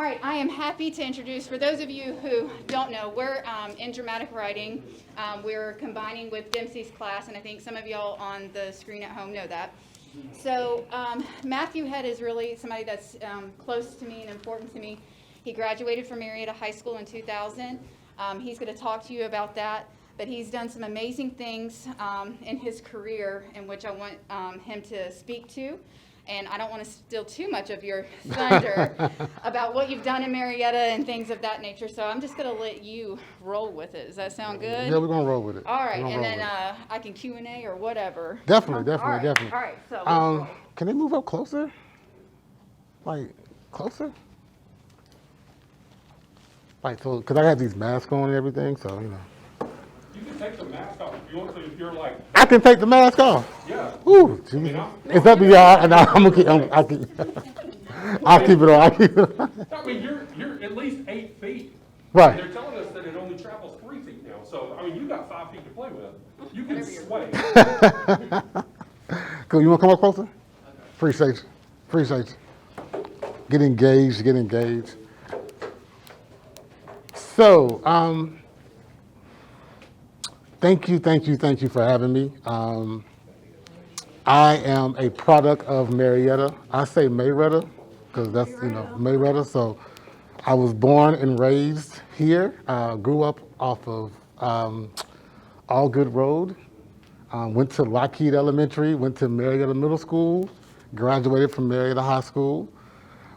All right, I am happy to introduce, for those of you who don't know, we're in dramatic writing. We're combining with Dempsey's class, and I think some of y'all on the screen at home know that. So Matthew Head is really somebody that's close to me and important to me. He graduated from Marietta High School in 2000. He's going to talk to you about that, but he's done some amazing things in his career in which I want him to speak to. And I don't want to steal too much of your thunder about what you've done in Marietta and things of that nature. So I'm just going to let you roll with it. Does that sound good? Yeah, we're going to roll with it. All right, and then I can Q&A or whatever. Definitely. All right, so let's roll. Can they move up closer? Like, closer? Like, so, because I have these masks on and everything, so, you know. You can take the mask off if you want to, if you're like, I can take the mask off. yeah. Ooh, geez. It's up to y'all, and I'll keep it on. I'll keep it on. I mean, you're at least 8 feet. Right. And they're telling us that it only travels 3 feet now. So, I mean, you got 5 feet to play with. You can sway. Cool, you want to come up closer? Appreciate you. Get engaged. So, thank you for having me. I am a product of Marietta. I say Marietta because that's, Marietta. So I was born and raised here, grew up off of Allgood Road, went to Lockheed Elementary, went to Marietta Middle School, graduated from Marietta High School.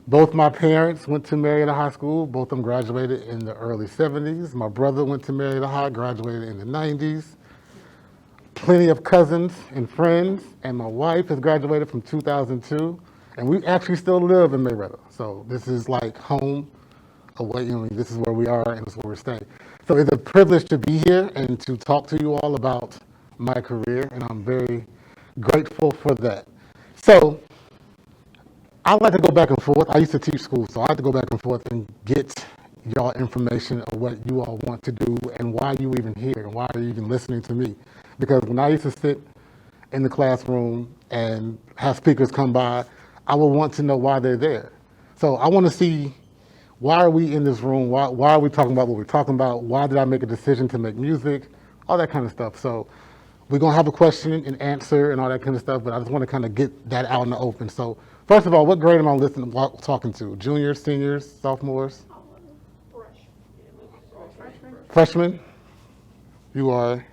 Both my parents went to Marietta High School. Both of them graduated in the early 70s. My brother went to Marietta High, graduated in the 90s. Plenty of cousins and friends, and my wife has graduated from 2002. And we actually still live in Marietta. So this is like home away. This is where we are and this is where we're staying. So it's a privilege to be here and to talk to you all about my career, and I'm very grateful for that. So I like to go back and forth. I used to teach school, so I had to go back and forth and get y'all information of what you all want to do and why you even here and why are you even listening to me. Because when I used to sit in the classroom and have speakers come by, I would want to know why they're there. So I want to see, why are we in this room? Why are we talking about what we're talking about? Why did I make a decision to make music? All that kind of stuff. So we're going to have a question and answer and all that kind of stuff, but I just want to kind of get that out in the open. So first of all, what grade am I talking to? Juniors, seniors, sophomores? Freshman? You are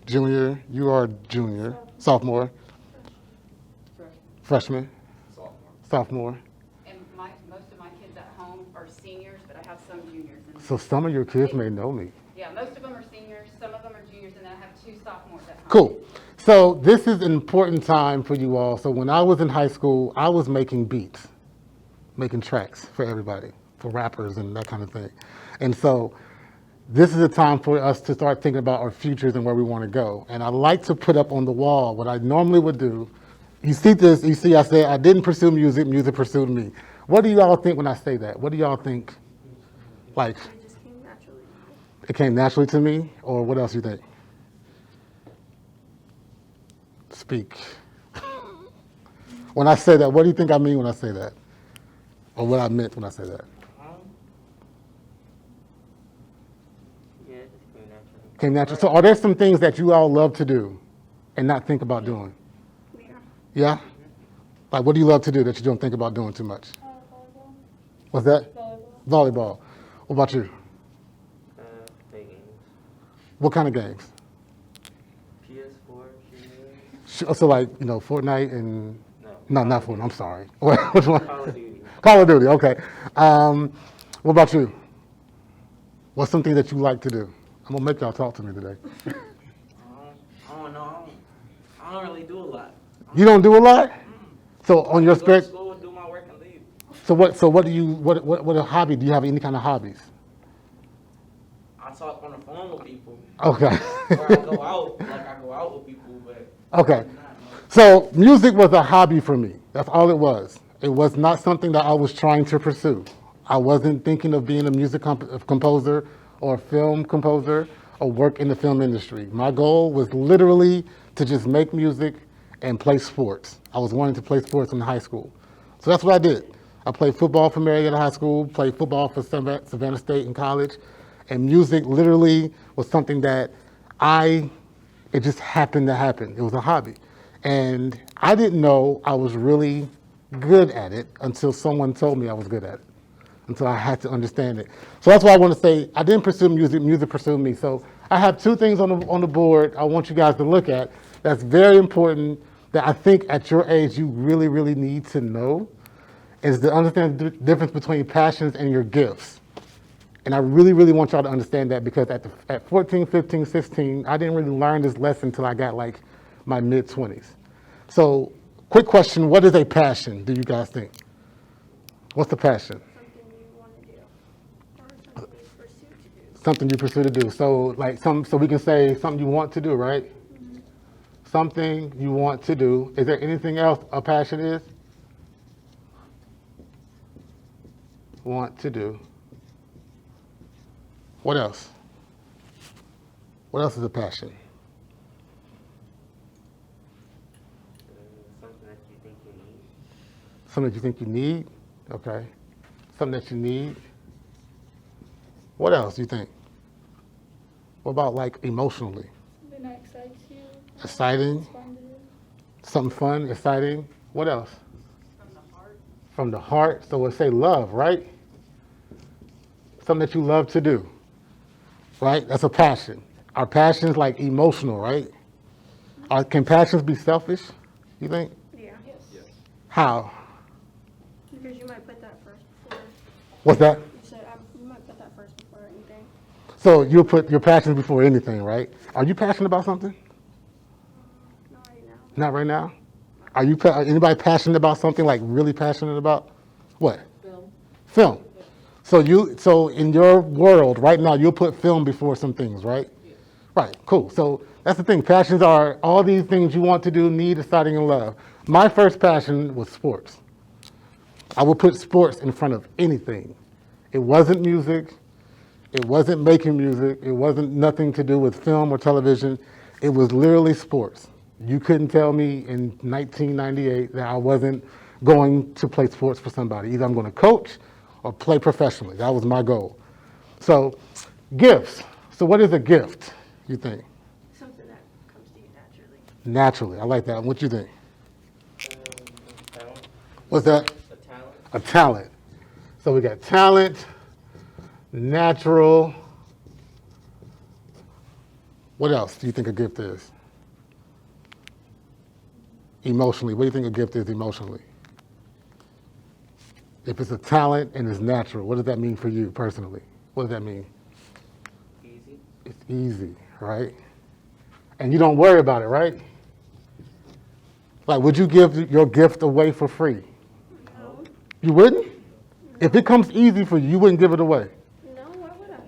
junior. You are junior. Sophomore? Freshman? Sophomore? And most of my kids at home are seniors, but I have some juniors. So some of your kids may know me. Yeah, most of them are seniors, some of them are juniors, and then I have 2 sophomores at home. Cool. So this is an important time for you all. So when I was in high school, I was making beats, making tracks for everybody, for rappers and that kind of thing. And so this is a time for us to start thinking about our futures and where we want to go. And I like to put up on the wall what I normally would do. You see this, I said, I didn't pursue music, music pursued me. What do you all think when I say that? What do y'all think? Like, It just came naturally. It came naturally to me? Or what else you think? Speak. When I say that, what do you think I mean when I say that? Or what I meant when I say that? Yeah, it just came naturally. Came natural. So are there some things that you all love to do and not think about doing? Yeah. Yeah? Like, what do you love to do that you don't think about doing too much? Volleyball. What's that? Volleyball. Volleyball. What about you? Play games. What kind of games? PS4, So like, Fortnite and... No. No, not Fortnite. I'm sorry. Which one? Call of Duty. Call of Duty, okay. What about you? What's something that you like to do? I'm gonna make y'all talk to me today. I don't know. I don't really do a lot. You don't do a lot? So on your Go to spare... school, do my work, and leave. So what do you, what a hobby? Do you have any kind of hobbies? I talk on the phone with people. Okay. Or I go out, I go out with people, but... Okay. So music was a hobby for me. That's all it was. It was not something that I was trying to pursue. I wasn't thinking of being a music composer or a film composer or work in the film industry. My goal was literally to just make music and play sports. I was wanting to play sports in high school. So that's what I did. I played football for Marietta High School, played football for Savannah State in college, and music literally was something that it just happened to happen. It was a hobby. And I didn't know I was really good at it until someone told me I was good at it, until I had to understand it. So that's why I want to say I didn't pursue music, music pursued me. So I have two things on the board I want you guys to look at that's very important that I think at your age you really, really need to know is to understand the difference between passions and your gifts. And I really, really want y'all to understand that because at 14, 15, 16, I didn't really learn this lesson until I got like my mid-20s. So quick question, what is a passion, do you guys think? What's the passion? Something you want to do, or something you pursue to do. Something you pursue to do. So like so we can say something you want to do, right? Mm-hmm. Something you want to do. Is there anything else a passion is? Want to do. What else? What else is a passion? Something that you think you need. Something that you think you need? Okay. Something that you need. What else do you think? What about like emotionally? Something that excites you. Exciting? It's fun to do. Something fun, exciting? What else? From the heart. So we'll say love, right? Something that you love to do, right? That's a passion. Are passions like emotional, right? Can passions be selfish, you think? Yeah. Yes. How? Because you might put that first before. What's that? You said you might put that first before anything. So you'll put your passions before anything, right? Are you passionate about something? Not right now. Not right now? Are you anybody passionate about something, like really passionate about? What? Film. So in your world right now, you'll put film before some things, right? Yeah. Right, cool. So that's the thing. Passions are all these things you want to do, need, exciting, and love. My first passion was sports. I would put sports in front of anything. It wasn't music. It wasn't making music. It wasn't nothing to do with film or television. It was literally sports. You couldn't tell me in 1998 that I wasn't going to play sports for somebody. Either I'm going to coach or play professionally. That was my goal. So gifts. So what is a gift, you think? Something that comes to you naturally. Naturally. I like that. What do you think? Talent. What's that? A talent. A talent. So we got talent, natural. What else do you think a gift is? Emotionally. What do you think a gift is emotionally? If it's a talent and it's natural, what does that mean for you personally? What does that mean? Easy. It's easy, right? And you don't worry about it, right? Like, would you give your gift away for free? No. You wouldn't? If it comes easy for you, you wouldn't give it away. No, why would I?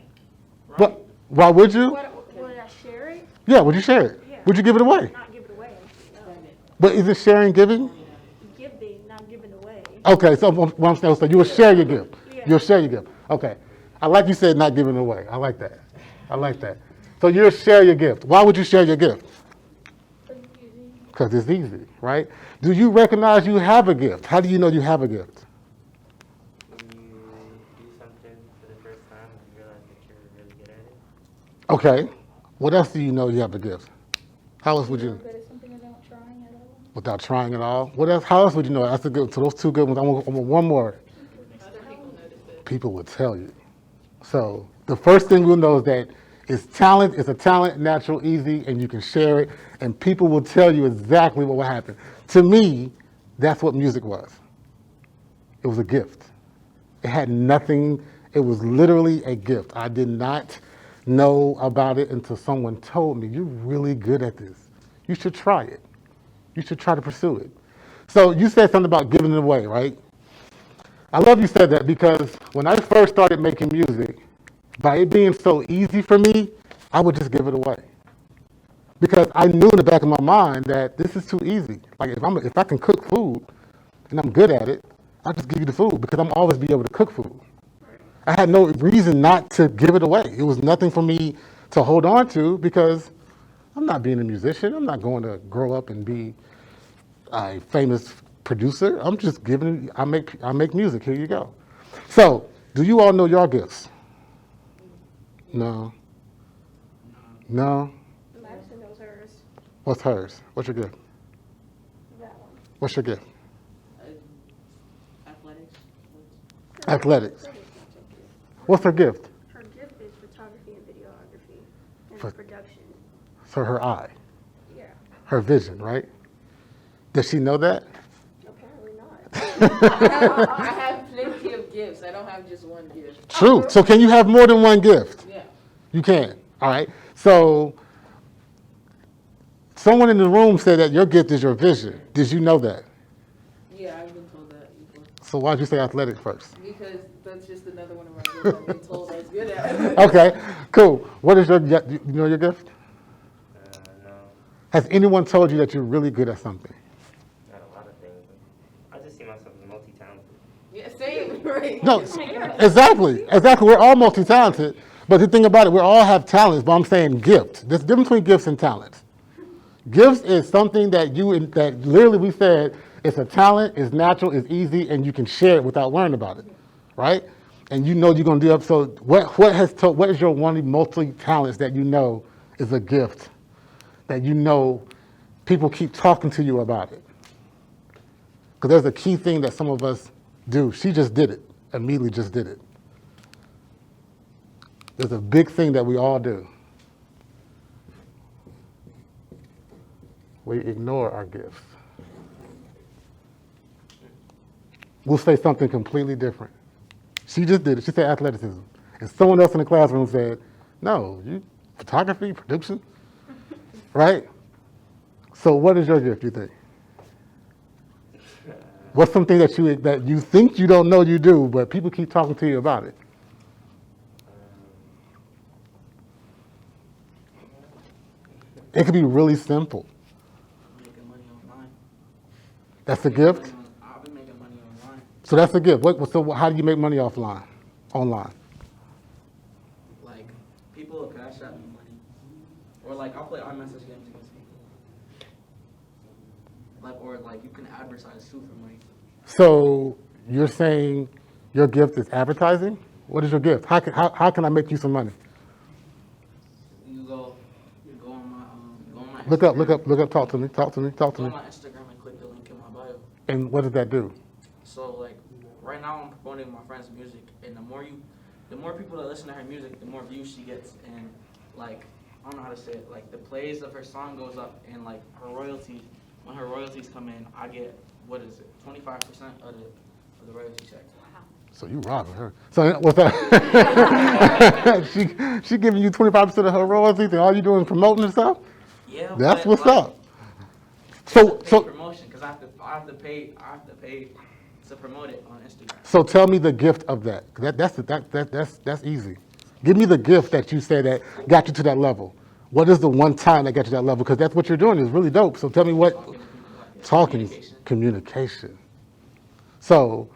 But why would you? Would I share it? Yeah, would you share it? Yeah. Would you give it away? Not give it away. No. But is it sharing giving? Giving, not giving away. Okay, so what I'm saying, so you will share your gift. Yeah. You'll share your gift. Okay. I like you said not giving it away. I like that. I like that. So you'll share your gift. Why would you share your gift? Because it's easy, right? Do you recognize you have a gift? How do you know you have a gift? When you do something for the first time and realize that you're really good at it. Okay. What else do you know you have a gift? How else would you? Good at something without trying at all. Without trying at all? What else? How else would you know? That's a good. So those two good ones. I want one more. People would tell you. So the first thing you'll know is that it's talent. It's a talent, natural, easy, and you can share it. And people will tell you exactly what will happen. To me, that's what music was. It was a gift. It had nothing. It was literally a gift. I did not know about it until someone told me, "You're really good at this. You should try it. You should try to pursue it." So you said something about giving it away, right? I love you said that because when I first started making music, by it being so easy for me, I would just give it away. Because I knew in the back of my mind that this is too easy. Like if I can cook food and I'm good at it, I'll just give you the food because I'm always be able to cook food. I had no reason not to give it away. It was nothing for me to hold on to because I'm not being a musician. I'm not going to grow up and be a famous producer. I'm just giving. I make music. Here you go. So, do you all know your gifts? No. No. Madison knows hers. What's hers? What's your gift? That one. What's your gift? Athletics. Athletics. What's her gift? Her gift is photography and videography and For- production. So her eye, Yeah, her vision, right? Does she know that? apparently not. I have plenty of gifts. I don't have just one gift. True. So can you have more than one gift? Yeah. You can. All right. So someone in the room said that your gift is your vision. Did you know that? Yeah, I've been told that before. So why'd you say athletic first? Because that's just another one of my gifts I've been told I was good at. Okay, cool. What is your, you know your gift? No, Has anyone told you that you're really good at something? not a lot of things. I just see myself as multi-talented. Yeah, same, right? No, exactly. We're all multi-talented. But the thing about it, we all have talents, but I'm saying gift. There's a difference between gifts and talents. Gifts is something that that literally we said it's a talent, it's natural, it's easy, and you can share it without worrying about it, right? And you know you're gonna do it. So what is your one of the multi-talents that you know is a gift, that you know people keep talking to you about it? Because there's a key thing that some of us do. She just did it, immediately just did it. There's a big thing that we all do. We ignore our gifts. We'll say something completely different. She just did it. She said athleticism. And someone else in the classroom said, no, you photography, production, right? So what is your gift, you think? What's something that you think you don't know you do, but people keep talking to you about it? It could be really simple. Making money online. That's a gift? I've been making money online. So that's a gift. So how do you make money offline, online? Like, people will cash out me money. Or like, I'll play iMessage games against people. Like, or like, you can advertise too for money. So you're saying your gift is advertising? What is your gift? How can I make you some money? You go on my Look up, talk to me. Go on my Instagram and click the link in my bio. And what does that do? So like, right now I'm promoting my friend's music, and the more people that listen to her music, the more views she gets, and like, I don't know how to say it, like the plays of her song goes up, and like her royalties, when her royalties come in, I get, 25% of the royalty check. So you robbing her. So what's that? she giving you 25% of her royalties, and all you doing is promoting and stuff? Yeah, That's but, what's like, up. So promotion, because I have to pay to promote it on Instagram. So tell me the gift of that. That's easy. Give me the gift that you say that got you to that level. What is the one time that got you to that level? Because that's what you're doing is really dope. So tell me what. Talking to people, like, Communication. So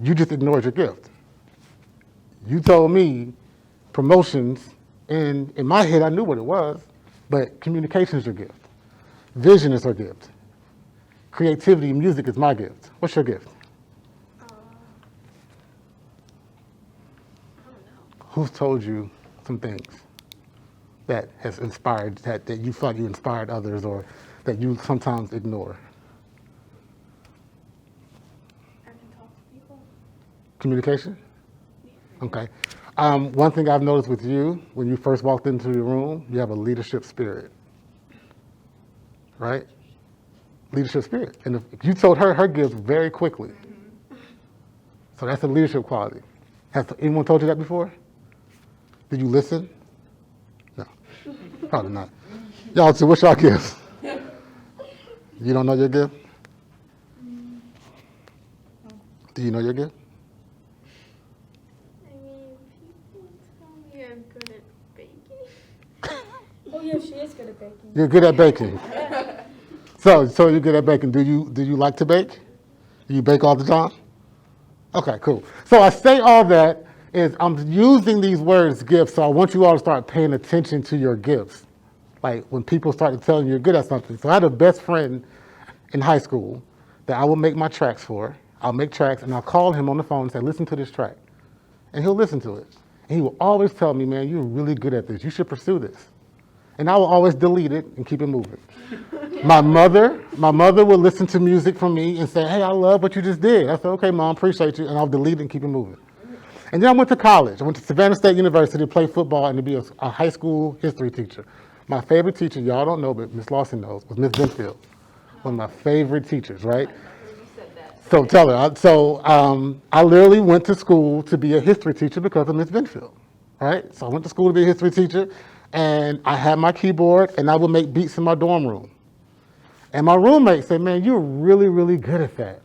you just ignored your gift. You told me promotions, and in my head I knew what it was, but communication is your gift. Vision is her gift. Creativity and music is my gift. What's your gift? I don't know. Who's told you some things that has inspired, that you thought you inspired others, or that you sometimes ignore? I can talk to people. Communication? Okay. One thing I've noticed with you, when you first walked into the room, you have a leadership spirit. Right? Leadership spirit. And if you told her gift very quickly. So that's a leadership quality. Has anyone told you that before? Did you listen? No. Probably not. Y'all, so what's your gift? You don't know your gift? Do you know your gift? I mean, people tell me I'm good at baking. Oh yeah, she is good at baking. You're good at baking. So you're good at baking. Do you like to bake? Do you bake all the time? Okay, cool. So I say all that is I'm using these words gifts, so I want you all to start paying attention to your gifts. Like when people start telling you you're good at something. So I had a best friend in high school that I will make my tracks for. I'll make tracks and I'll call him on the phone and say, listen to this track. And he'll listen to it. And he will always tell me, man, you're really good at this. You should pursue this. And I will always delete it and keep it moving. My mother will listen to music from me and say, hey, I love what you just did. I said, okay, Mom, appreciate you. And I'll delete it and keep it moving. And then I went to college. I went to Savannah State University to play football and to be a high school history teacher. My favorite teacher, y'all don't know, but Miss Lawson knows, was Miss Benfield. One of my favorite teachers, right? So tell her. I literally went to school to be a history teacher because of Miss Benfield, right? So I went to school to be a history teacher, and I had my keyboard, and I would make beats in my dorm room. And my roommate said, man, you're really, really good at that.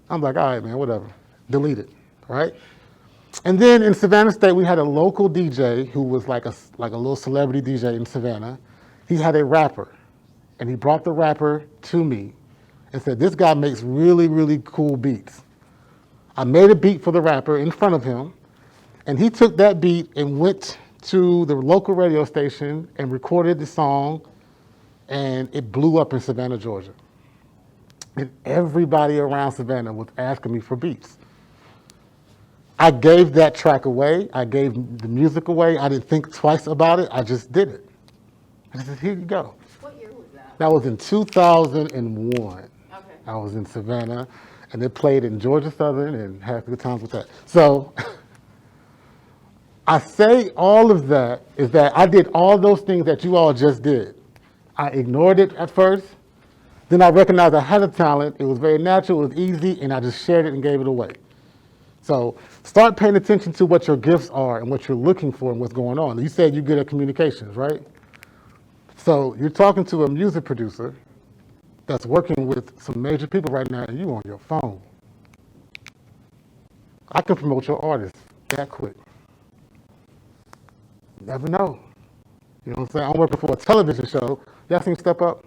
I'm like, all right, man, whatever. Delete it, right? And then in Savannah State, we had a local DJ who was like a little celebrity DJ in Savannah. He had a rapper, and he brought the rapper to me and said, this guy makes really, really cool beats. I made a beat for the rapper in front of him, and he took that beat and went to the local radio station and recorded the song, and it blew up in Savannah, Georgia. And everybody around Savannah was asking me for beats. I gave that track away. I gave the music away. I didn't think twice about it. I just did it. And I said, here you go. What year was that? That was in 2001. Okay. I was in Savannah, and they played in Georgia Southern and had good times with that. So I say all of that is that I did all those things that you all just did. I ignored it at first. Then I recognized I had a talent. It was very natural. It was easy, and I just shared it and gave it away. So start paying attention to what your gifts are and what you're looking for and what's going on. You said you're good at communications, right? So you're talking to a music producer that's working with some major people right now, and you on your phone. I can promote your artist that quick. You never know. You know what I'm saying? I'm working for a television show. Y'all seen Step Up?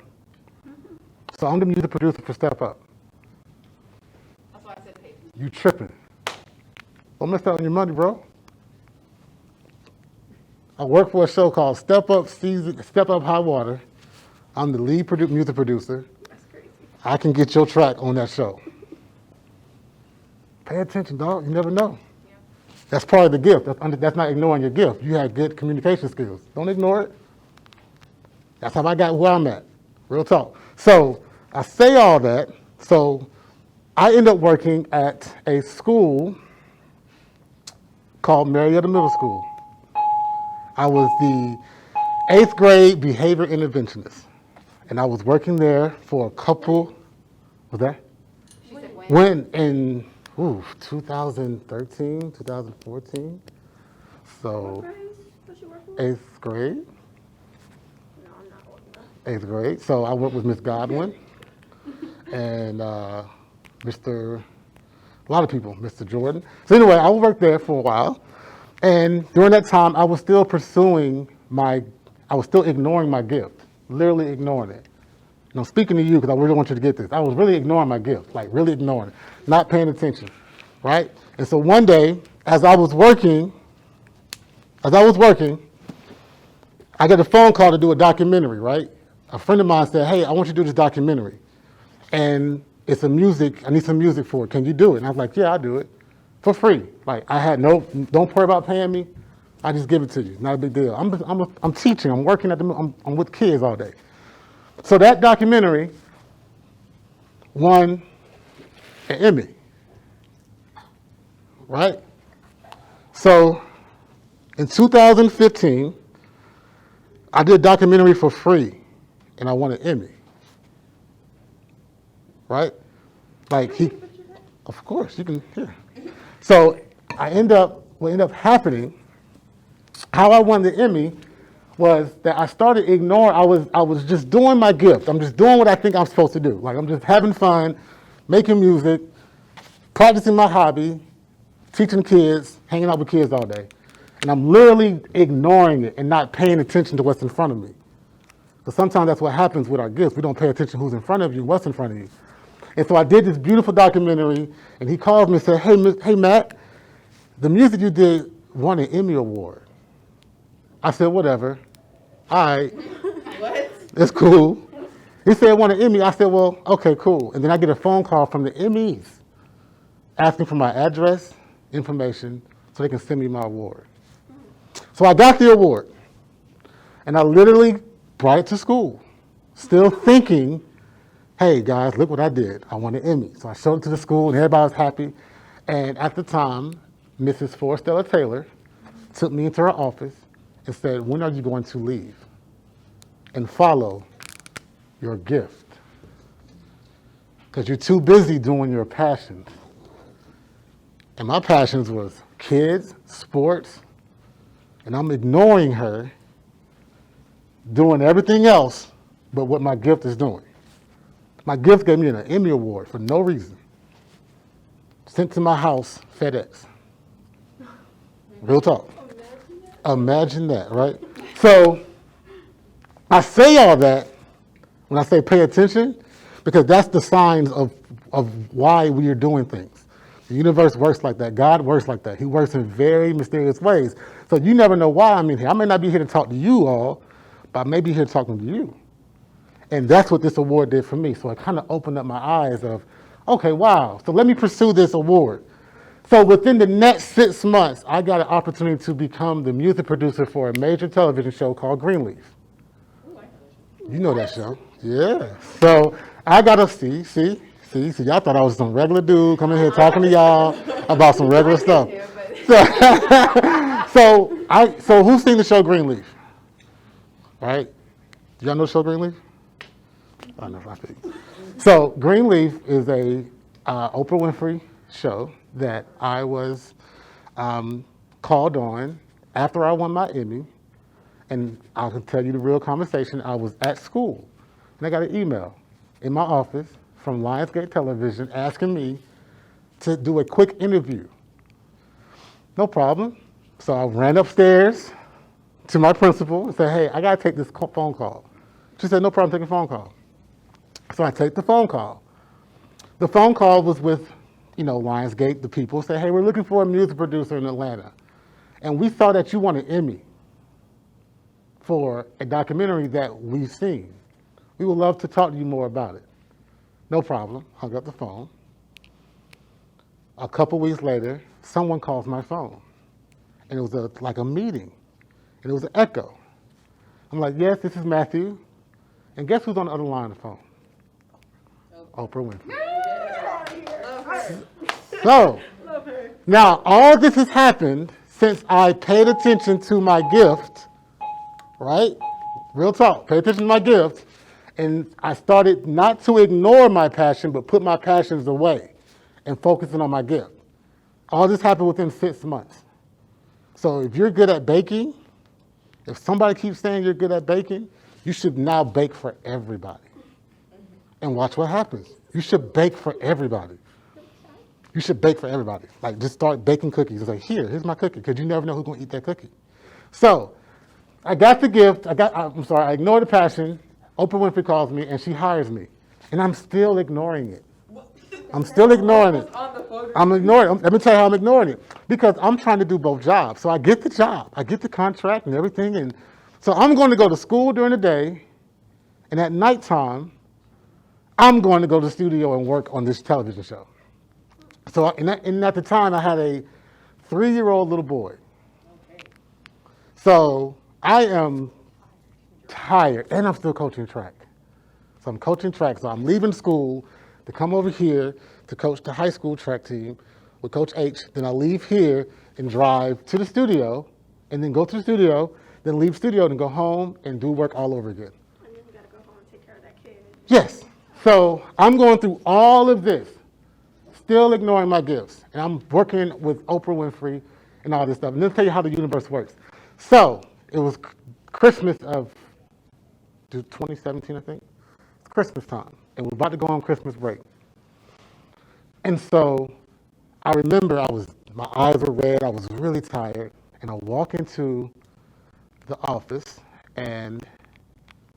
So I'm the music producer for Step Up. That's why I said paper. You tripping. Don't miss out on your money, bro. I work for a show called Step Up High Water. I'm the lead music producer. That's crazy. I can get your track on that show. Pay attention, dog. You never know. Yeah. That's part of the gift. That's not ignoring your gift. You have good communication skills. Don't ignore it. That's how I got where I'm at. Real talk. So I say all that. So I end up working at a school called Marietta Middle School. I was the 8th grade behavior interventionist. And I was working there for a couple, was that? She said when? When in 2013, 2014. What So grades does she work for? 8th grade. No, I'm not old enough. 8th grade. So I worked with Miss Godwin and a lot of people, Mr. Jordan. So anyway, I worked there for a while. And during that time, I was still ignoring my gift, literally ignoring it. And I'm speaking to you because I really want you to get this. I was really ignoring my gift, like really ignoring it, not paying attention, right? And so one day, as I was working, I got a phone call to do a documentary, right? A friend of mine said, hey, I want you to do this documentary. And I need some music for it. Can you do it? And I was like, yeah, I'll do it for free. Like I had don't worry about paying me. I just give it to you. Not a big deal. I'm teaching. I'm working I'm with kids all day. So that documentary won an Emmy, right? So in 2015, I did a documentary for free, and I won an Emmy, right? Like of course, you can hear. So what ended up happening, how I won the Emmy was that I started ignoring, I was just doing my gift. I'm just doing what I think I'm supposed to do. Like I'm just having fun, making music, practicing my hobby, teaching kids, hanging out with kids all day. And I'm literally ignoring it and not paying attention to what's in front of me. Because sometimes that's what happens with our gifts. We don't pay attention to who's in front of you, what's in front of you. And so I did this beautiful documentary, and he called me and said, hey Matt, the music you did won an Emmy Award. I said, whatever. All right. What? It's cool. He said, want an Emmy. I said, well, okay, cool. And then I get a phone call from the Emmys asking for my address, information, so they can send me my award. So I got the award. And I literally brought it to school, still thinking, hey, guys, look what I did. I won an Emmy. So I showed it to the school, and everybody was happy. And at the time, Mrs. Forstella Taylor took me into her office and said, when are you going to leave and follow your gift? Because you're too busy doing your passions. And my passions was kids, sports, and I'm ignoring her, doing everything else but what my gift is doing. My gift gave me an Emmy Award for no reason. Sent to my house, FedEx. Real talk. Imagine that, right? So I say all that when I say pay attention, because that's the signs of why we are doing things. The universe works like that. God works like that. He works in very mysterious ways. So you never know why I'm in here. I may not be here to talk to you all, but I may be here talking to you. And that's what this award did for me. So it kind of opened up my eyes of, okay, wow. So let me pursue this award. So within the next 6 months, I got an opportunity to become the music producer for a major television show called Greenleaf. You know that show. Yeah. So I got to see, y'all thought I was some regular dude coming here talking to y'all about some regular stuff. So who's seen the show Greenleaf? Right? Do y'all know the show Greenleaf? I know, I think. So Greenleaf is a Oprah Winfrey show that I was called on after I won my Emmy. And I can tell you the real conversation. I was at school, and I got an email in my office from Lionsgate Television asking me to do a quick interview. No problem. So I ran upstairs to my principal and said, hey, I got to take this phone call. She said, no problem, take a phone call. So I take the phone call. The phone call was with, Lionsgate, the people say, hey, we're looking for a music producer in Atlanta. And we saw that you won an Emmy for a documentary that we've seen. We would love to talk to you more about it. No problem, hung up the phone. A couple weeks later, someone calls my phone. And it was like a meeting. And it was an echo. I'm like, yes, this is Matthew. And guess who's on the other line of the phone? Oprah Winfrey. So, now all this has happened since I paid attention to my gift, right? Real talk, pay attention to my gift. And I started not to ignore my passion, but put my passions away and focusing on my gift. All this happened within 6 months. So if you're good at baking, if somebody keeps saying you're good at baking, you should now bake for everybody. And watch what happens. You should bake for everybody. You should bake for everybody. Like, just start baking cookies. It's like, here's my cookie, because you never know who's going to eat that cookie. So I got the gift. I ignored the passion. Oprah Winfrey calls me, and she hires me. And I'm still ignoring it. I'm still ignoring it. I'm ignoring it. Let me tell you how I'm ignoring it. Because I'm trying to do both jobs. So I get the job. I get the contract and everything. And so I'm going to go to school during the day. And at nighttime, I'm going to go to the studio and work on this television show. So and at the time, I had a 3-year-old little boy. So I am tired, and I'm still coaching track. So I'm coaching track. So I'm leaving school to come over here to coach the high school track team with Coach H. Then I leave here and drive to the studio, and then go to the studio, then leave studio and go home and do work all over again. And then you gotta go home and take care of that kid. Yes. So I'm going through all of this, still ignoring my gifts. And I'm working with Oprah Winfrey and all this stuff. And let me tell you how the universe works. So it was Christmas of 2017, I think. It's Christmas time. And we're about to go on Christmas break. And so I remember my eyes were red. I was really tired. And I walk into the office, and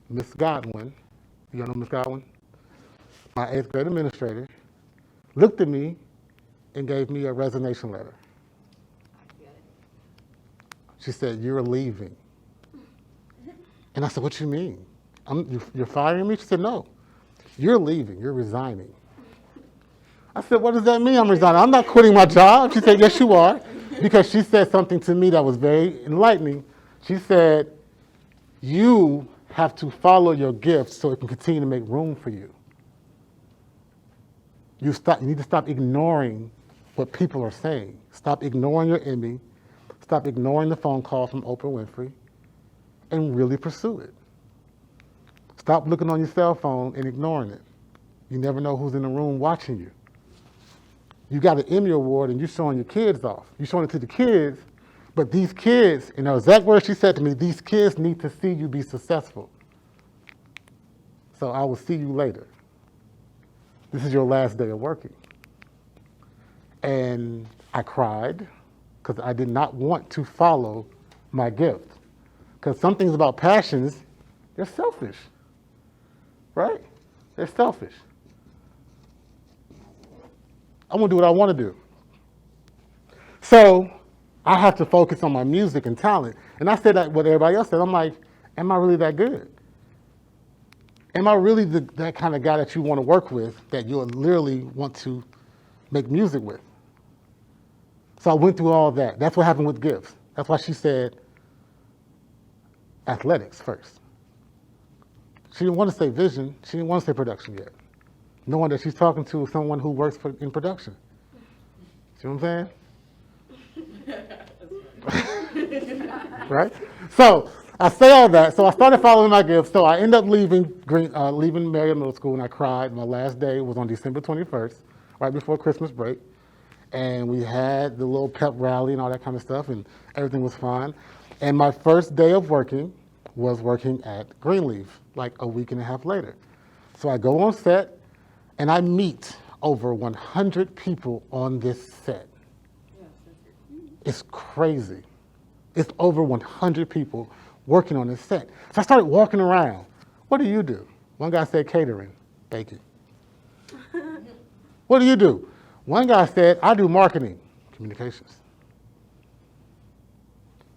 Miss Godwin, you know Miss Godwin? My 8th grade administrator, looked at me and gave me a resignation letter. She said, you're leaving. And I said, what you mean? You're firing me? She said, no, you're leaving, you're resigning. I said, what does that mean I'm resigning? I'm not quitting my job. She said, yes, you are. Because she said something to me that was very enlightening. She said, you have to follow your gifts so it can continue to make room for you. You need to stop ignoring what people are saying. Stop ignoring your Emmy. Stop ignoring the phone call from Oprah Winfrey and really pursue it. Stop looking on your cell phone and ignoring it. You never know who's in the room watching you. You got an Emmy Award and you're showing your kids off. You're showing it to the kids, but these kids, you know, exact words she said to me, these kids need to see you be successful. So I will see you later. This is your last day of working. And I cried because I did not want to follow my gift. Because some things about passions, they're selfish, right? They're selfish. I'm gonna do what I wanna do. So I have to focus on my music and talent. And I said that what everybody else said. I'm like, am I really that good? Am I really that kind of guy that you want to work with, that you'll literally want to make music with? So I went through all that. That's what happened with gifts. That's why she said athletics first. She didn't want to say vision. She didn't want to say production yet. Knowing that she's talking to someone who works in production. See what I'm saying? Right? So I say all that. So I started following my gifts. So I ended up leaving Marietta Middle School, and I cried. My last day was on December 21st, right before Christmas break. And we had the little pep rally and all that kind of stuff, and everything was fine. And my first day of working was working at Greenleaf, like a week and a half later. So I go on set, and I meet over 100 people on this set. It's crazy. It's over 100 people working on this set. So I started walking around. What do you do? One guy said catering, baking. What do you do? One guy said, I do marketing, communications.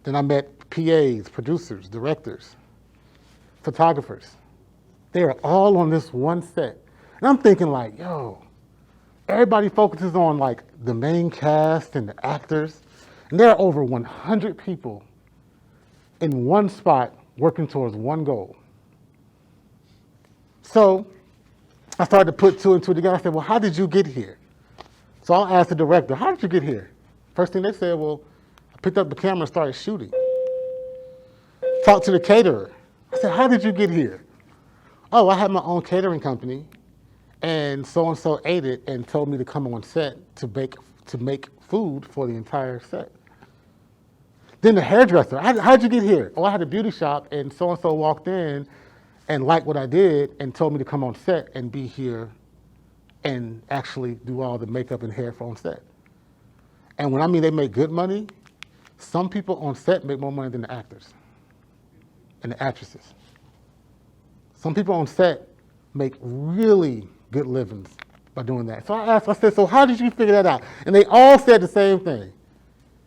Then I met PAs, producers, directors, photographers. They are all on this one set. And I'm thinking like, yo, everybody focuses on like the main cast and the actors. And there are over 100 people in one spot working towards one goal. So I started to put two and two together. I said, well, how did you get here? So I'll ask the director, how did you get here? First thing they said, well, I picked up the camera and started shooting. Talked to the caterer. I said, how did you get here? Oh, I had my own catering company, and so-and-so ate it and told me to come on set to make food for the entire set. Then the hairdresser, how'd you get here? Oh, I had a beauty shop, and so-and-so walked in and liked what I did and told me to come on set and be here and actually do all the makeup and hair for on set. And when I mean they make good money, some people on set make more money than the actors and the actresses. Some people on set make really good livings by doing that. So I said, so how did you figure that out? And they all said the same thing.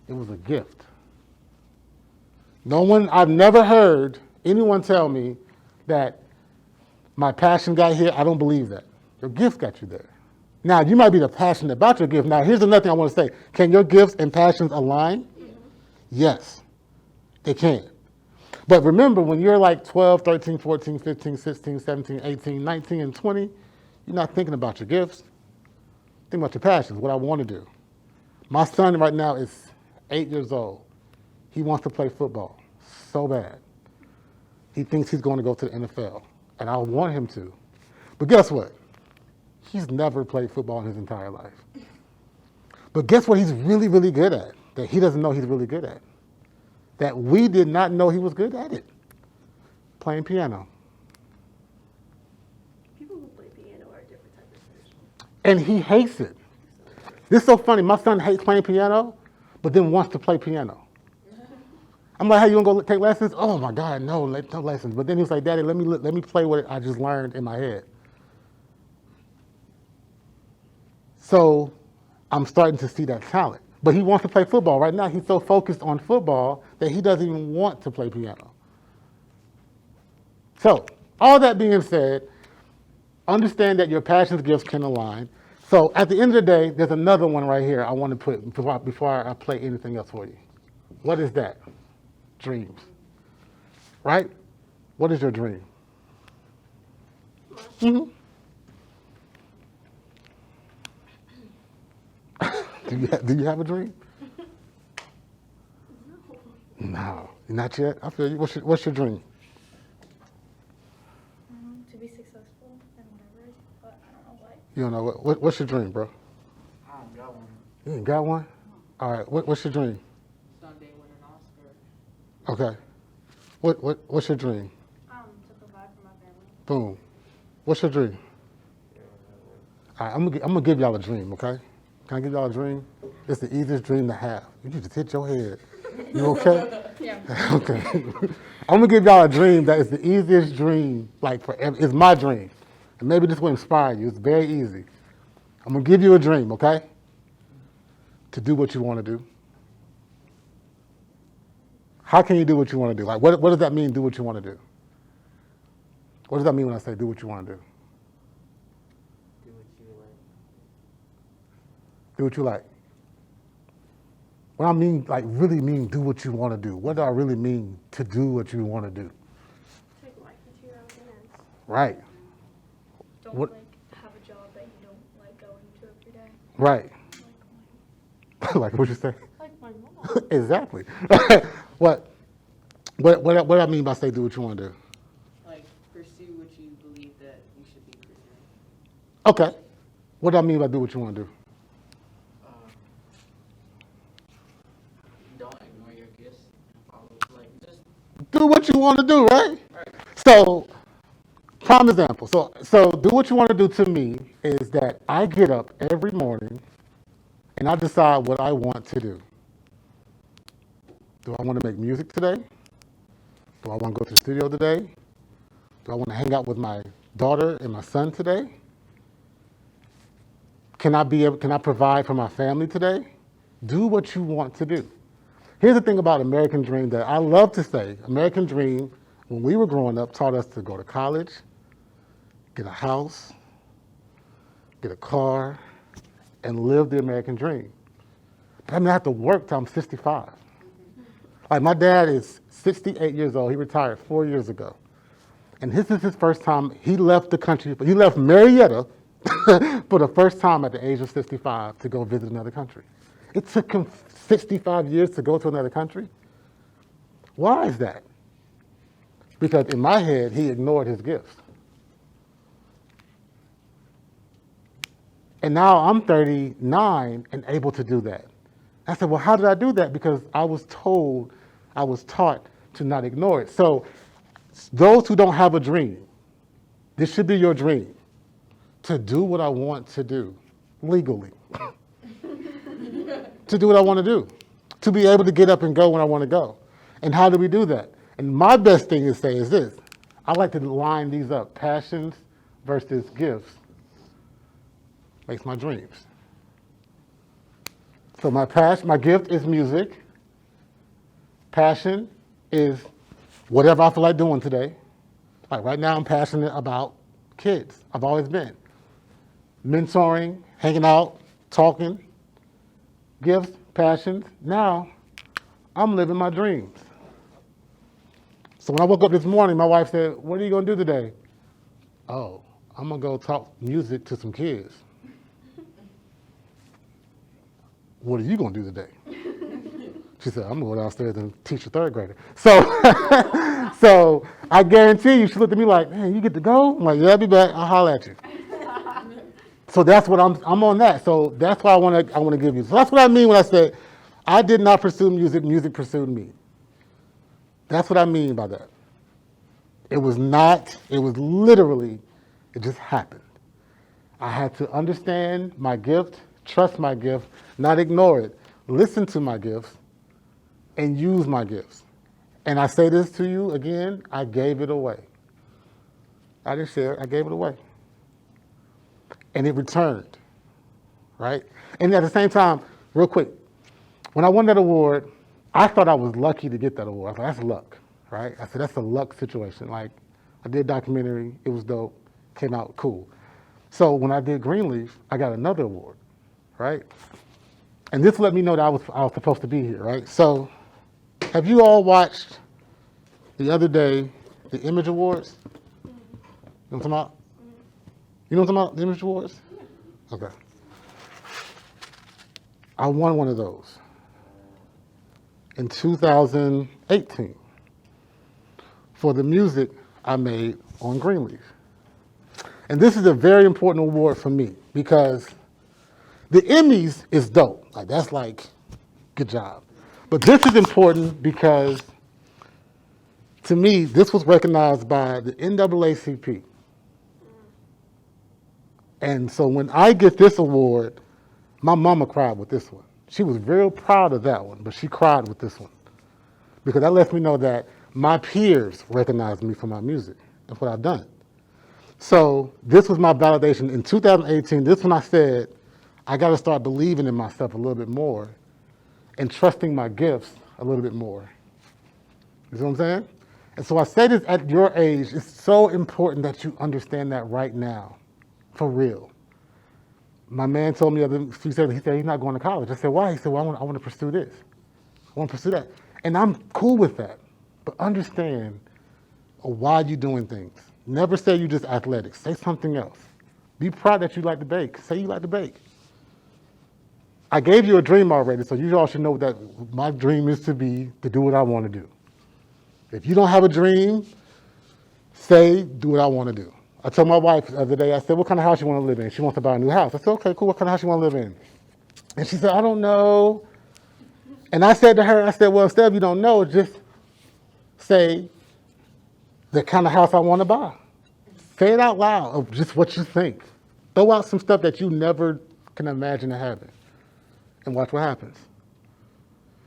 It was a gift. I've never heard anyone tell me that my passion got here. I don't believe that. Your gift got you there. Now, you might be passionate about your gift. Now, here's another thing I want to say. Can your gifts and passions align? Yes, they can. But remember, when you're like 12, 13, 14, 15, 16, 17, 18, 19, and 20, you're not thinking about your gifts. Think about your passions, what I want to do. My son right now is 8 years old. He wants to play football so bad. He thinks he's going to go to the NFL, and I want him to. But guess what? He's never played football in his entire life. But guess what he's really, really good at, that he doesn't know he's really good at? That we did not know he was good at it. Playing piano. People who play piano are a different type of person. And he hates it. This is so funny. My son hates playing piano, but then wants to play piano. I'm like, hey, you want to go take lessons? Oh my God, no lessons. But then he was like, Daddy, let me play what I just learned in my head. So I'm starting to see that talent. But he wants to play football. Right now, he's so focused on football that he doesn't even want to play piano. So, all that being said, understand that your passions, gifts can align. So at the end of the day, there's another one right here I want to put before I play anything else for you. What is that? Dreams. Right? What is your dream? Mm-hmm. Do you have a dream? No, not yet. I feel you. What's your dream? To be successful in whatever, but I don't know what. You don't know what's your dream, bro? I don't got one. You ain't got one. All right. What's your dream? Sunday win an Oscar. Okay. What's your dream? To provide for my family. Boom. What's your dream? All right, I'm gonna give y'all a dream, okay? Can I give y'all a dream? It's the easiest dream to have. You just hit your head. You okay? Yeah. Okay. I'm gonna give y'all a dream that is the easiest dream, like forever. It's my dream. And maybe this will inspire you. It's very easy. I'm gonna give you a dream, okay? To do what you want to do. How can you do what you want to do? Like, what does that mean, do what you want to do? What does that mean when I say do what you want to do? Do what you like. Do what you like. What I mean, like, really mean do what you want to do. What do I really mean to do what you want to do? Take life into your own hands. Right, Don't What- have a job that you don't like going to every day. right. Like Like what you say? like my mom. Exactly. what I mean by say do what you want to do? Like, pursue what you believe that you should be pursuing. Okay. What do I mean by do what you want to do? Don't ignore your gifts. Follow, like, just Do what you want to do, right? So, prime example. So do what you want to do to me is that I get up every morning and I decide what I want to do. Do I want to make music today? Do I want to go to the studio today? Do I want to hang out with my daughter and my son today? Can I provide for my family today? Do what you want to do. Here's the thing about American Dream that I love to say. American Dream, when we were growing up, taught us to go to college, get a house, get a car, and live the American dream. But I mean, I have to work till I'm 65. Like, my dad is 68 years old. He retired 4 years ago. And this is his first time. He left the country. He left Marietta for the first time at the age of 65 to go visit another country. It took him 65 years to go to another country. Why is that? Because in my head, he ignored his gifts. And now I'm 39 and able to do that. I said, well, how did I do that? Because I was taught to not ignore it. So those who don't have a dream, this should be your dream, to do what I want to do legally. To do what I want to do, to be able to get up and go when I want to go. And how do we do that? And my best thing to say is this. I like to line these up, passions versus gifts. Makes my dreams. So my gift is music. Passion is whatever I feel like doing today. Like right now I'm passionate about kids. I've always been. Mentoring, hanging out, talking, gifts, passions. Now I'm living my dreams. So when I woke up this morning, my wife said, what are you going to do today? Oh, I'm going to go talk music to some kids. What are you going to do today? She said, I'm going to go downstairs and teach a third grader. So I guarantee you, she looked at me like, man, you get to go? I'm like, yeah, I'll be back. I'll holler at you. So that's what I'm on that. So that's why I want to give you. So that's what I mean when I say, I did not pursue music, music pursued me. That's what I mean by that. It was literally, it just happened. I had to understand my gift, trust my gift, not ignore it, listen to my gifts, and use my gifts. And I say this to you again, I gave it away. I didn't share it, I gave it away. And it returned, right? And at the same time, real quick, when I won that award, I thought I was lucky to get that award. I was like, that's luck, right? I said, that's a luck situation. Like, I did a documentary, it was dope. came out cool. So when I did Greenleaf, I got another award, right? And this let me know that I was supposed to be here, right? So have you all watched the other day the Image Awards? You know what I'm talking about? You know what I'm talking about, the Image Awards? Okay. I won one of those in 2018 for the music I made on Greenleaf. And this is a very important award for me because the Emmys is dope. Like, that's like, good job. But this is important because, to me, this was recognized by the NAACP. And so when I get this award, my mama cried with this one. She was real proud of that one, but she cried with this one. Because that lets me know that my peers recognize me for my music and what I've done. So this was my validation. In 2018, this when I said, I got to start believing in myself a little bit more and trusting my gifts a little bit more. You see what I'm saying? And so I say this at your age, it's so important that you understand that right now, for real. My man told me, he said he's not going to college. I said, why? He said, well, I want to pursue this. I want to pursue that. And I'm cool with that. But understand why you're doing things. Never say you just athletic. Say something else. Be proud that you like to bake. Say you like to bake. I gave you a dream already, so you all should know that my dream is to do what I want to do. If you don't have a dream, say, do what I want to do. I told my wife the other day, I said, what kind of house you want to live in? She wants to buy a new house. I said, okay, cool, what kind of house you want to live in? And she said, I don't know. And I said to her, I said, well, instead of you don't know, just say the kind of house I want to buy. Say it out loud of just what you think. Throw out some stuff that you never can imagine having and watch what happens.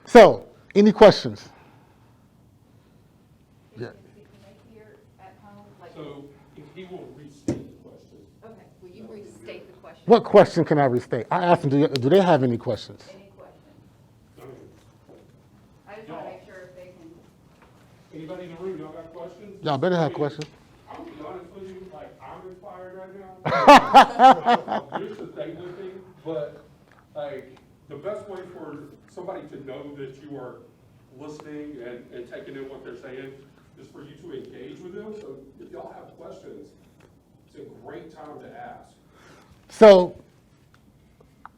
So, any questions? Yeah. So if he will restate the question. Okay, will you restate the question? What question can I restate? I asked them, do they have any questions? Any questions? I mean, I just want to make sure if they can. anybody in the room, y'all got questions? Y'all better I have mean, questions. I'm gonna be honest with you, like, I'm inspired right now. Here's the thing with me, but, like, the best way for somebody to know that you are listening and taking in what they're saying is for you to engage with them. So if y'all have questions, it's a great time to ask. So,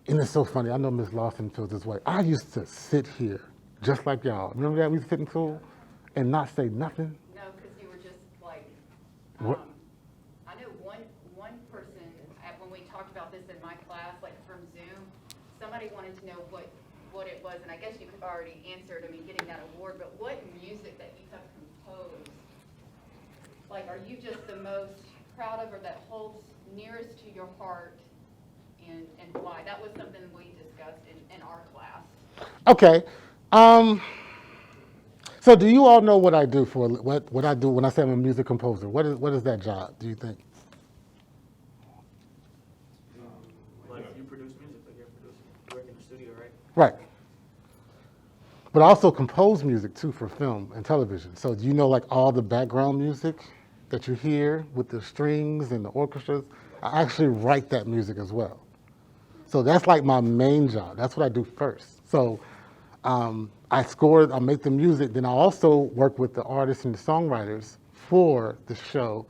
and it's so funny, I know Miss Lawson feels this way. I used to sit here, just like y'all. Remember that? We used to sit in school and not say nothing? No, because you were just like, What? I know one person, when we talked about this in my class, like from Zoom, somebody wanted to know what it was, and I guess you could already answered, I mean, getting that award, but what music that you have composed, like, are you just the most proud of or that holds nearest to your heart, and why? That was something we discussed in our class. Okay. So do you all know what I do for what I do when I say I'm a music composer? What is that job, do you think? Like you produce music, like you're producing, you work in the studio, right? Right. But I also compose music too for film and television. So do you know like all the background music that you hear with the strings and the orchestras? I actually write that music as well. So that's like my main job. That's what I do first. So I score, I make the music, then I also work with the artists and the songwriters for the show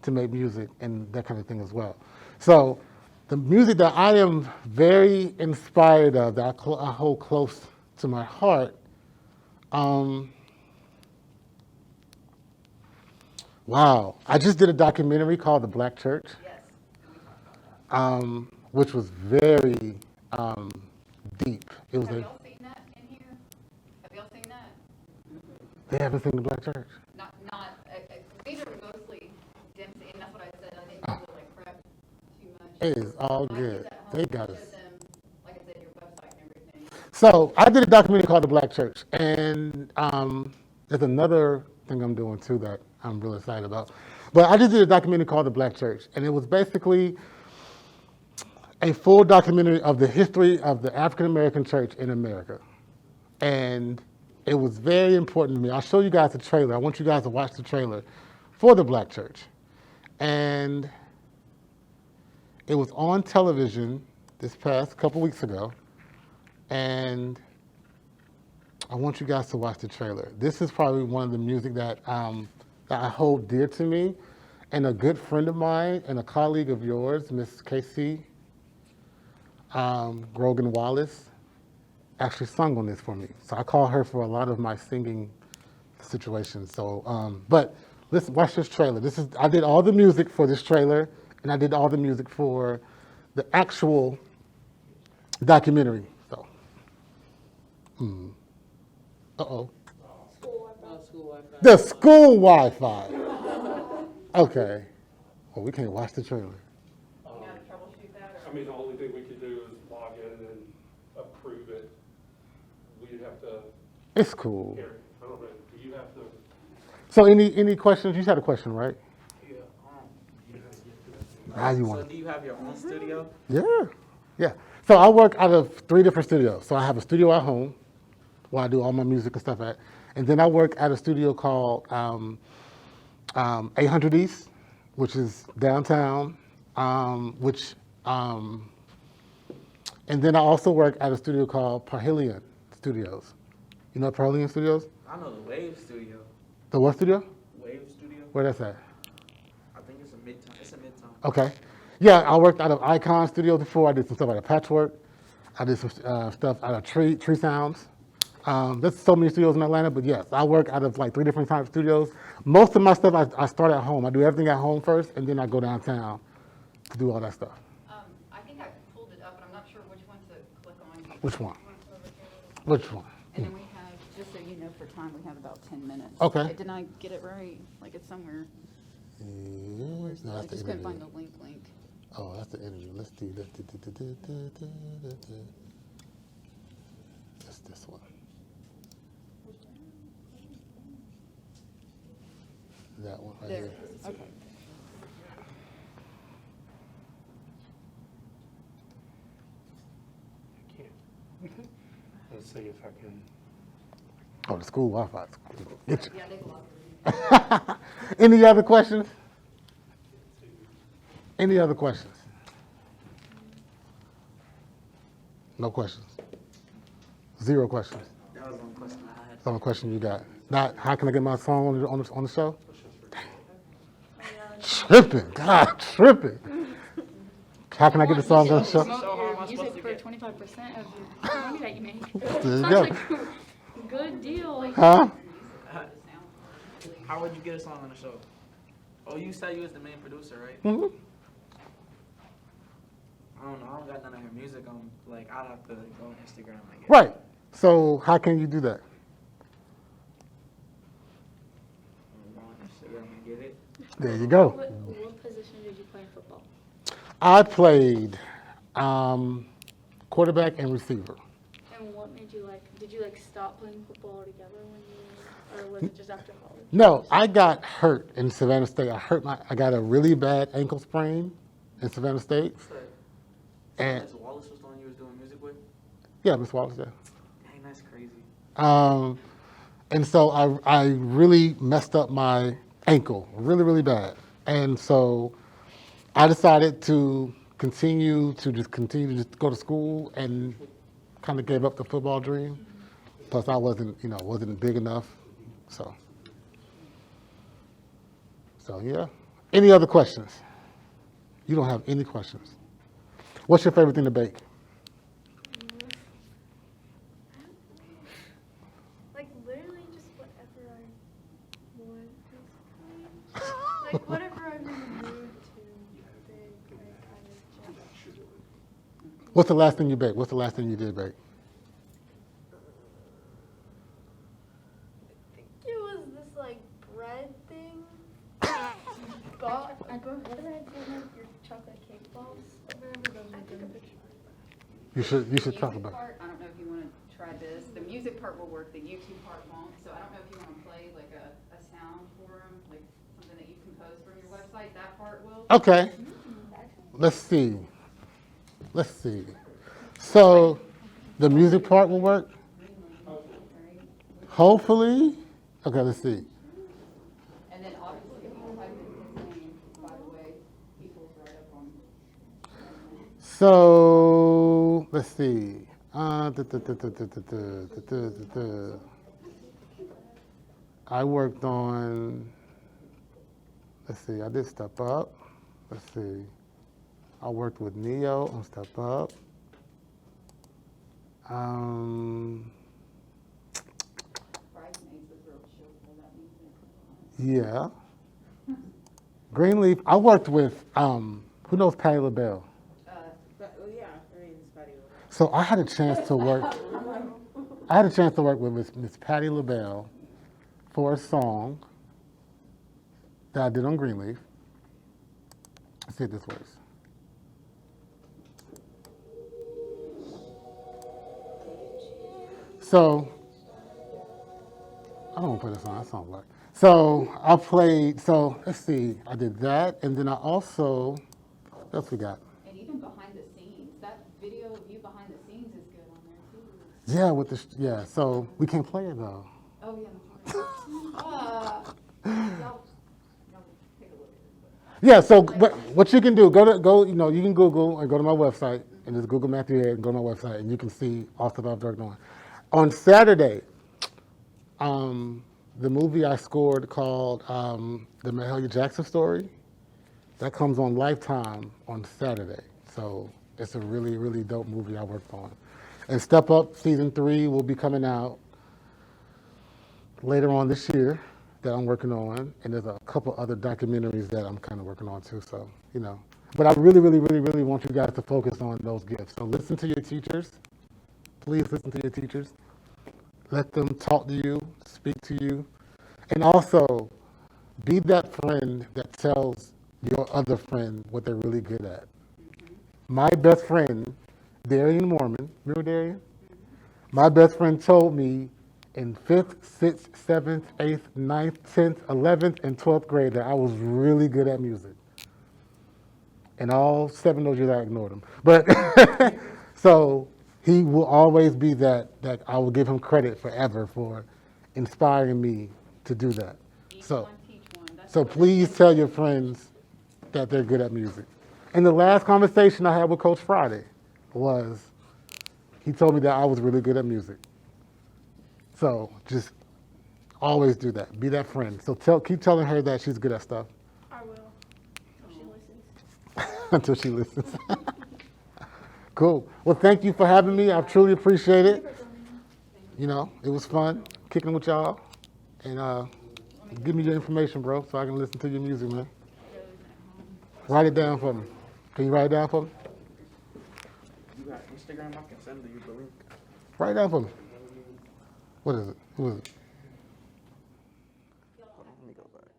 to make music and that kind of thing as well. So the music that I am very inspired of, that I hold close to my heart, wow. I just did a documentary called The Black Church, Yes. which was very deep. It was Have a, y'all seen that in here? Have y'all seen that? they haven't seen The Black Church. These are mostly Dempsey, and that's what I said, I didn't really like prep too much. It is all My good. kids at home, They I got showed us. them, like I said, your website and everything. So I did a documentary called The Black Church, and there's another thing I'm doing too that I'm really excited about. But I just did a documentary called The Black Church, and it was basically a full documentary of the history of the African American church in America. And it was very important to me. I'll show you guys the trailer. I want you guys to watch the trailer for The Black Church. And it was on television this past couple weeks ago, and I want you guys to watch the trailer. This is probably one of the music that I hold dear to me, and a good friend of mine and a colleague of yours, Miss Casey Grogan Wallace, actually sung on this for me. So I call her for a lot of my singing situations. So, but listen, watch this trailer. I did all the music for this trailer, and I did all the music for the actual documentary. So, uh-oh. School Wi-Fi. The school Wi-Fi. Okay. Well, we can't watch the trailer. You know how to troubleshoot that, I mean, the only thing we could do is log in and approve it. We'd have to, It's cool. Gary, I don't know, do you have to? So any questions? You had a question, right? Yeah. How you So want? do you have your own studio? Yeah. So I work out of 3 different studios. So I have a studio at home where I do all my music and stuff at. And then I work at a studio called 800 East, which is downtown, and then I also work at a studio called Parhelion Studios. You know Parhelion Studios? I know the Wave Studio. The what studio? Wave Studio. Where that's at? I think it's a midtown. It's a midtown. Okay. Yeah, I worked out of Icon Studios before. I did some stuff out of Patchwork. I did some stuff out of Tree Sounds. There's so many studios in Atlanta, but yes, I work out of like 3 different types of studios. Most of my stuff, I start at home. I do everything at home first, and then I go downtown to do all that stuff. I think I pulled it up, but I'm not sure which one to click on. Which one? Which one? And then we have, just so you know, for time, we have about 10 minutes. Okay. Didn't I get it right? Like it's somewhere. No, I that's the just couldn't find interview. the link. Oh, that's the interview. Let's do That's this one. That one right There. here. Okay. Let's see if I can. Oh, the school Wi-Fi. Get you. Yeah, they blocked it. Any other questions? Any other questions? No questions. 0 questions. That was one question I had. That's the only question you got. Not how can I get my song on the show? Tripping, God, tripping. How can I get the song on the show? Promote So how am I your supposed music to for get- 25% of your money that you make. There you Sounds go. like a good deal. Huh? How would you get a song on the show? Oh, you said you was the main producer, right? hmm I don't know. I don't got none of her music on. Like, I'd have to go on Instagram, I guess. Right. So how can you do that? Go on Instagram and get it. There you go. What position did you play in football? I played quarterback and receiver. And what made you did you stop playing football altogether when you, or was it just after college? No, I got hurt in Savannah State. I got a really bad ankle sprain in Savannah State. And Miss Wallace was the one you was doing music with? yeah, Miss Wallace, yeah. Dang, that's crazy. And so I really messed up my ankle, really, really bad. And so I decided to continue to just go to school and kind of gave up the football dream. Plus I wasn't big enough. So yeah. Any other questions? You don't have any questions. What's your favorite thing to bake? Literally just whatever I want, basically. Whatever I'm in the mood to bake, I kind of just. What's the last thing you baked? What's the last thing you did bake? It was this bread thing. What did I do with your chocolate cake balls? I took a picture. You should talk Music about it. part, I don't know if you want to try this. The music part will work, the YouTube part won't. So I don't know if you want to play a sound for them, like something that you compose from your website. That part will. Okay. Let's see. So the music part will work? Hopefully. Okay, let's see. And then obviously if you type in his name, by the way, equals right up on. So let's see. I worked on. Let's see. I did Step Up. Let's see. I worked with Neo on Step Up. Yeah. Greenleaf. I worked with. Who knows Patti LaBelle? But, well, yeah, I mean, it's Patty. So I had a chance to work. I had a chance to work with Miss Patti LaBelle for a song that I did on Greenleaf. Let's see if this works. So I don't want to play this song. That song like. So I played. So let's see. I did that, and then I also. What else we got? And even behind the scenes, that video of you behind the scenes is good on there too. Yeah, with the yeah. So we can't play it though. Oh, yeah. Y'all take a look at it. Yeah. So what you can do? You know you can Google and go to my website and just Google Matthew Head and go to my website and you can see all stuff I've worked on. On Saturday, the movie I scored called The Mahalia Jackson Story, that comes on Lifetime on Saturday. So it's a really, really dope movie I worked on. And Step Up Season 3 will be coming out later on this year that I'm working on. And there's a couple other documentaries that I'm kind of working on too, so, you know. But I really, really, really, really want you guys to focus on those gifts. So listen to your teachers. Please listen to your teachers. Let them talk to you, speak to you. And also, be that friend that tells your other friend what they're really good at. My best friend, Darian Mormon, remember Darian? My best friend told me in 5th, 6th, 7th, 8th, 9th, 10th, 11th, and 12th grade that I was really good at music. And all 7 of those years I ignored him. But, so he will always be that I will give him credit forever for inspiring me to do that. Each So. one teach one. That's So what please tell your friends that they're good at music. And the last conversation I had with Coach Friday was, he told me that I was really good at music. So just always do that. Be that friend. So keep telling her that she's good at stuff I will. If she listens. until she listens. Cool. Well, thank you for having me. I truly appreciate it. You know, it was fun kicking with y'all. And give me your information, bro, so I can listen to your music, man. Write it down for me. Can you write it down for me? You got Instagram? I can send you the link. Write it down for me. What is it? Who is it? Hold on, let me go back.